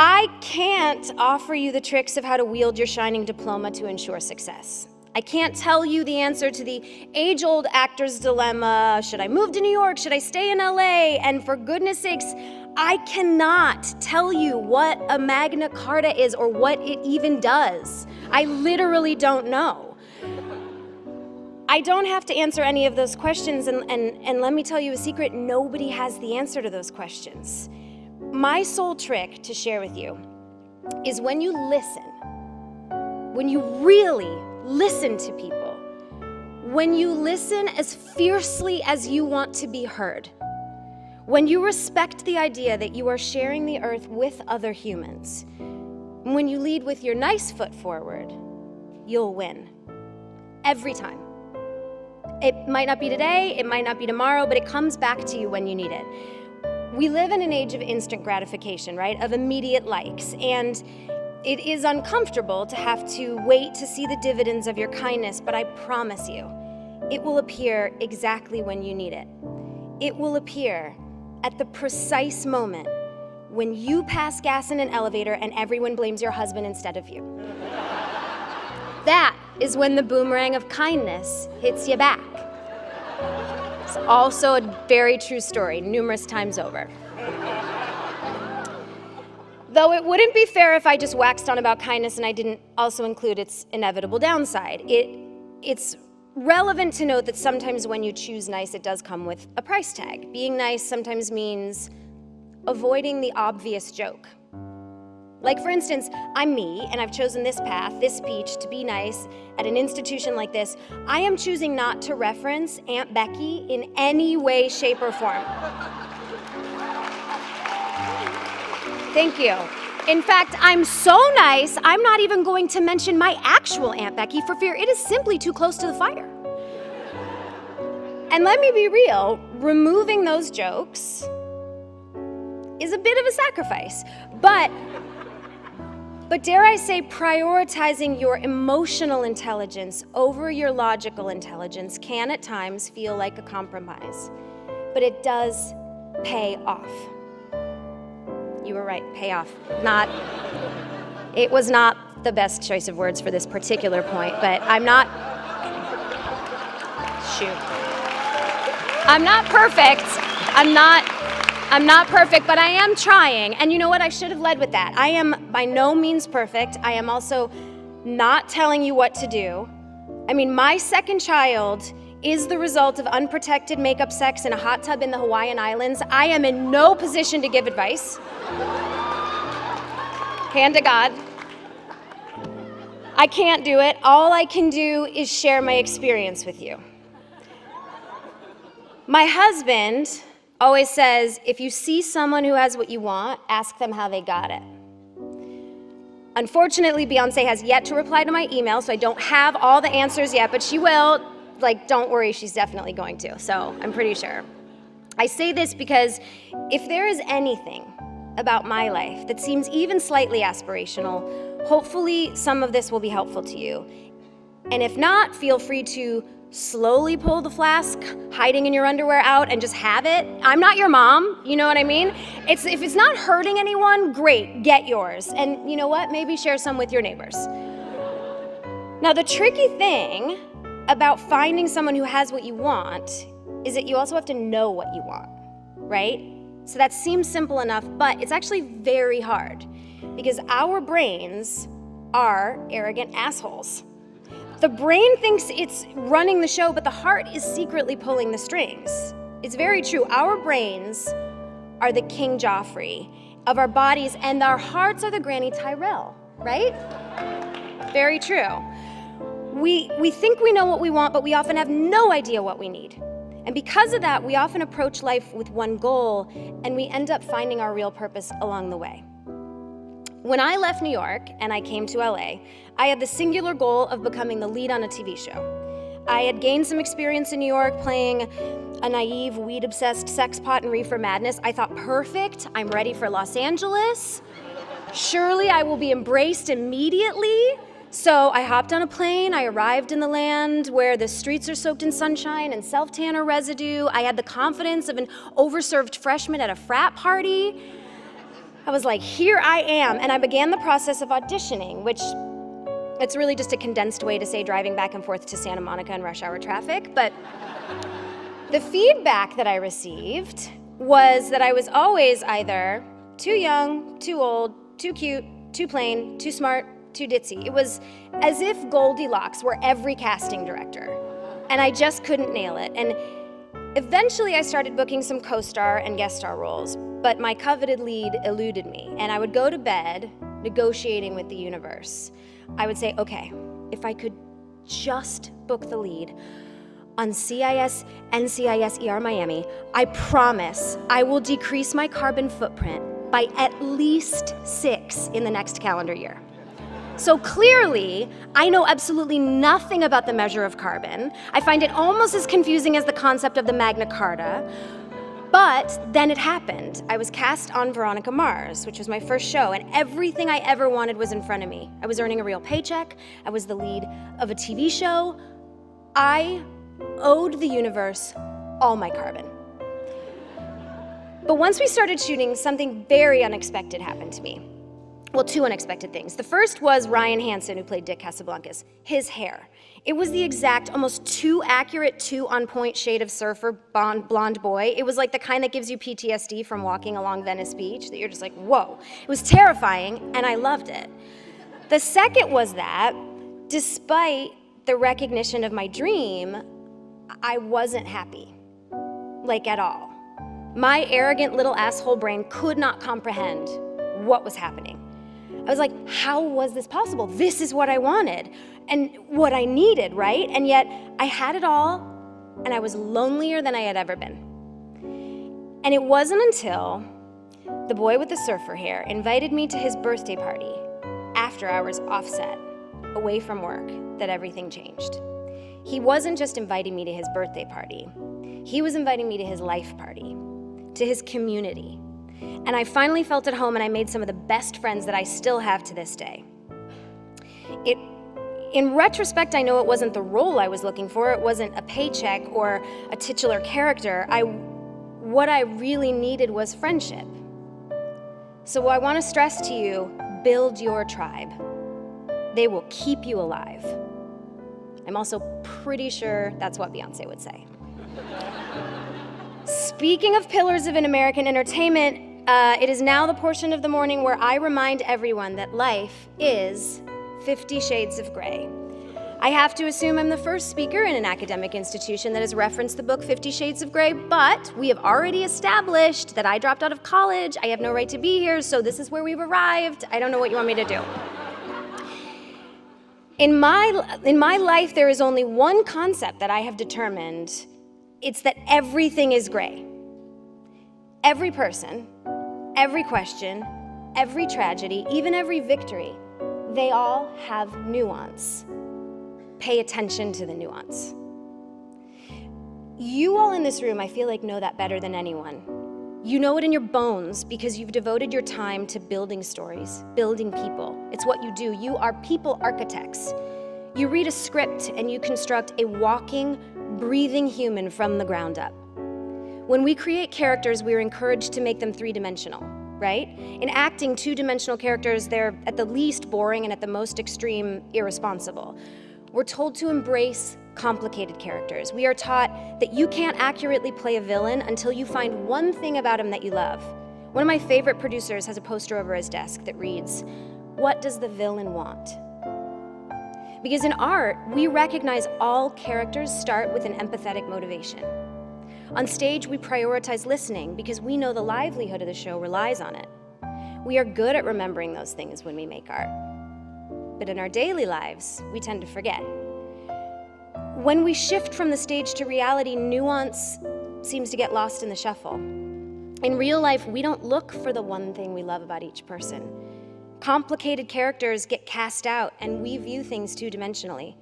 I can't offer you the tricks of how to wield your shining diploma to ensure success. I can't tell you the answer to the age-old actor's dilemma. Should I move to New York? Should I stay in LA? And for goodness sakes, I cannot tell you what a Magna Carta is or what it even does. I literally don't know. I don't have to answer any of those questions, and let me tell you a secret, nobody has the answer to those questions. My sole trick to share with you is when you listen, when you really listen to people, when you listen as fiercely as you want to be heard, when you respect the idea that you are sharing the earth with other humans, when you lead with your nice foot forward, you'll win. Every time. It might not be today, it might not be tomorrow, but it comes back to you when you need it. We live in an age of instant gratification, right? Of immediate likes, and it is uncomfortable to have to wait to see the dividends of your kindness, but I promise you, it will appear exactly when you need it. It will appear at the precise moment when you pass gas in an elevator and everyone blames your husband instead of you. That is when the boomerang of kindness hits you back. It's also a very true story, numerous times over. Though it wouldn't be fair if I just waxed on about kindness and I didn't also include its inevitable downside. It's relevant to note that sometimes when you choose nice, it does come with a price tag. Being nice sometimes means avoiding the obvious joke. Like, for instance, I'm me, and I've chosen this path, this speech, to be nice at an institution like this. I am choosing not to reference Aunt Becky in any way, shape, or form. Thank you. In fact, I'm so nice, I'm not even going to mention my actual Aunt Becky for fear it is simply too close to the fire. And let me be real, removing those jokes is a bit of a sacrifice. But dare I say, prioritizing your emotional intelligence over your logical intelligence can at times feel like a compromise. But it does pay off. You were right, pay off. It was not the best choice of words for this particular point, but I'm not perfect. I'm not perfect, but I am trying. And you know what? I should have led with that. I am by no means perfect. I am also not telling you what to do. I mean, my second child is the result of unprotected makeup sex in a hot tub in the Hawaiian Islands. I am in no position to give advice. Hand to God. I can't do it. All I can do is share my experience with you. My husband always says, if you see someone who has what you want, ask them how they got it. Unfortunately, Beyonce has yet to reply to my email, so I don't have all the answers yet, but she will. Like, don't worry, she's definitely going to, so I'm pretty sure. I say this because if there is anything about my life that seems even slightly aspirational, hopefully some of this will be helpful to you. And if not, feel free to slowly pull the flask hiding in your underwear out and just have it. I'm not your mom, you know what I mean? If it's not hurting anyone, great, get yours. And you know what? Maybe share some with your neighbors. Now, the tricky thing about finding someone who has what you want is that you also have to know what you want, right? So that seems simple enough, but it's actually very hard because our brains are arrogant assholes. The brain thinks it's running the show, but the heart is secretly pulling the strings. It's very true. Our brains are the King Joffrey of our bodies, and our hearts are the Granny Tyrell, right? Very true. We think we know what we want, but we often have no idea what we need. And because of that, we often approach life with one goal, and we end up finding our real purpose along the way. When I left New York and I came to LA, I had the singular goal of becoming the lead on a TV show. I had gained some experience in New York playing a naive, weed-obsessed sexpot in Reefer Madness. I thought, perfect, I'm ready for Los Angeles. Surely I will be embraced immediately. So I hopped on a plane, I arrived in the land where the streets are soaked in sunshine and self-tanner residue. I had the confidence of an overserved freshman at a frat party. I was like, here I am. And I began the process of auditioning, which it's really just a condensed way to say driving back and forth to Santa Monica in rush hour traffic. But the feedback that I received was that I was always either too young, too old, too cute, too plain, too smart, too ditzy. It was as if Goldilocks were every casting director, and I just couldn't nail it. And eventually I started booking some co-star and guest star roles, but my coveted lead eluded me, and I would go to bed negotiating with the universe. I would say, okay, if I could just book the lead on CIS NCIS ER Miami, I promise I will decrease my carbon footprint by at least 6 in the next calendar year. So clearly, I know absolutely nothing about the measure of carbon. I find it almost as confusing as the concept of the Magna Carta. But then it happened. I was cast on Veronica Mars, which was my first show, and everything I ever wanted was in front of me. I was earning a real paycheck. I was the lead of a TV show. I owed the universe all my carbon. But once we started shooting, something very unexpected happened to me. Well, 2 unexpected things. The first was Ryan Hansen, who played Dick Casablancas. His hair. It was the exact, almost too accurate, too on-point shade of surfer blonde boy. It was like the kind that gives you PTSD from walking along Venice Beach, that you're just like, whoa. It was terrifying, and I loved it. The second was that, despite the recognition of my dream, I wasn't happy, like at all. My arrogant little asshole brain could not comprehend what was happening. I was like, how was this possible? This is what I wanted and what I needed, right? And yet I had it all, and I was lonelier than I had ever been. And it wasn't until the boy with the surfer hair invited me to his birthday party, after hours offset, away from work, that everything changed. He wasn't just inviting me to his birthday party. He was inviting me to his life party, to his community. And I finally felt at home, and I made some of the best friends that I still have to this day. In retrospect, I know it wasn't the role I was looking for. It wasn't a paycheck or a titular character. What I really needed was friendship. So I want to stress to you, build your tribe. They will keep you alive. I'm also pretty sure that's what Beyonce would say. Speaking of pillars of an American entertainment, it is now the portion of the morning where I remind everyone that life is 50 Shades of Grey. I have to assume I'm the first speaker in an academic institution that has referenced the book 50 Shades of Grey, but we have already established that I dropped out of college. I have no right to be here, so this is where we've arrived. I don't know what you want me to do. In my life, there is only one concept that I have determined. It's that everything is gray. Every person, every question, every tragedy, even every victory, they all have nuance. Pay attention to the nuance. You all in this room, I feel like, know that better than anyone. You know it in your bones because you've devoted your time to building stories, building people. It's what you do. You are people architects. You read a script and you construct a walking, breathing human from the ground up. When we create characters, we're encouraged to make them 3-dimensional, right? In acting, 2-dimensional characters, they're at the least boring and at the most extreme irresponsible. We're told to embrace complicated characters. We are taught that you can't accurately play a villain until you find one thing about him that you love. One of my favorite producers has a poster over his desk that reads, "What does the villain want?" Because in art, we recognize all characters start with an empathetic motivation. On stage, we prioritize listening because we know the livelihood of the show relies on it. We are good at remembering those things when we make art. But in our daily lives, we tend to forget. When we shift from the stage to reality, nuance seems to get lost in the shuffle. In real life, we don't look for the one thing we love about each person. Complicated characters get cast out, and we view things 2-dimensionally.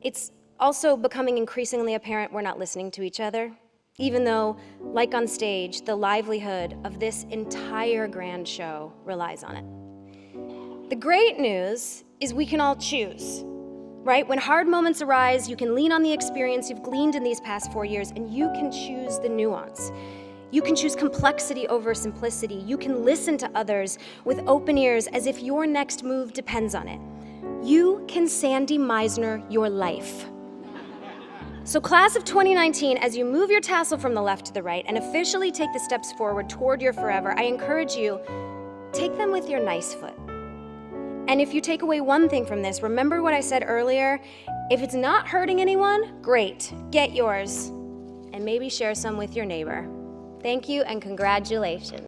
It's also becoming increasingly apparent we're not listening to each other, even though, like on stage, the livelihood of this entire grand show relies on it. The great news is we can all choose, right? When hard moments arise, you can lean on the experience you've gleaned in these past 4 years, and you can choose the nuance. You can choose complexity over simplicity. You can listen to others with open ears as if your next move depends on it. You can Sandy Meisner your life. So class of 2019, as you move your tassel from the left to the right and officially take the steps forward toward your forever, I encourage you, take them with your nice foot. And if you take away one thing from this, remember what I said earlier. If it's not hurting anyone, great, get yours. And maybe share some with your neighbor. Thank you and congratulations.